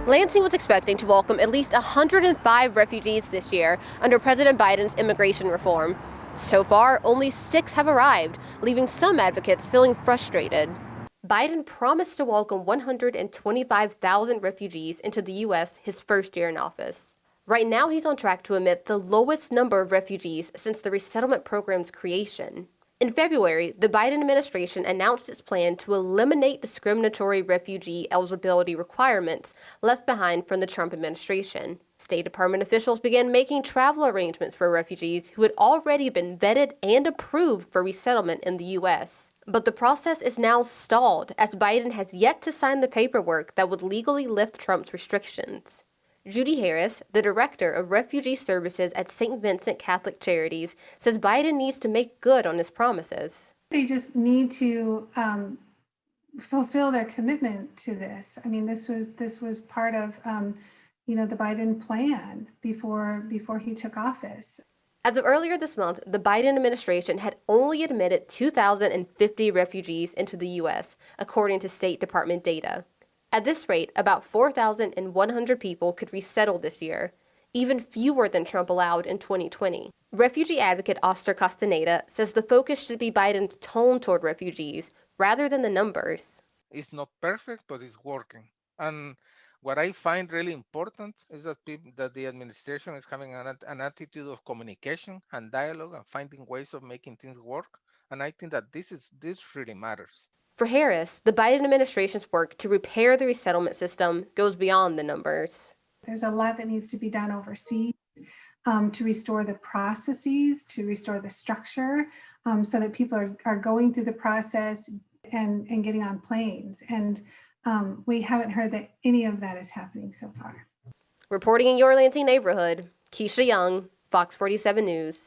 Lansing was expecting to welcome at least 105 refugees this year under President Biden's immigration reform. So far, only 6 have arrived, leaving some advocates feeling frustrated. Biden promised to welcome 125,000 refugees into the U.S. his first year in office. Right now, he's on track to admit the lowest number of refugees since the resettlement program's creation. In February, the Biden administration announced its plan to eliminate discriminatory refugee eligibility requirements left behind from the Trump administration. State Department officials began making travel arrangements for refugees who had already been vetted and approved for resettlement in the U.S. But the process is now stalled as Biden has yet to sign the paperwork that would legally lift Trump's restrictions. Judy Harris, the director of refugee services at St. Vincent Catholic Charities, says Biden needs to make good on his promises. They just need to fulfill their commitment to this. I mean, this was part of the Biden plan before he took office. As of earlier this month, the Biden administration had only admitted 2,050 refugees into the U.S., according to State Department data. At this rate, about 4,100 people could resettle this year, even fewer than Trump allowed in 2020. Refugee advocate Oster Castaneda says the focus should be Biden's tone toward refugees rather than the numbers. It's not perfect, but it's working. And what I find really important is that the administration is having an attitude of communication and dialogue and finding ways of making things work. And I think that this really matters. For Harris, the Biden administration's work to repair the resettlement system goes beyond the numbers. There's a lot that needs to be done overseas to restore the processes, to restore the structure, so that people are going through the process and getting on planes. And we haven't heard that any of that is happening so far. Reporting in your Lansing neighborhood, Keisha Young, Fox 47 News.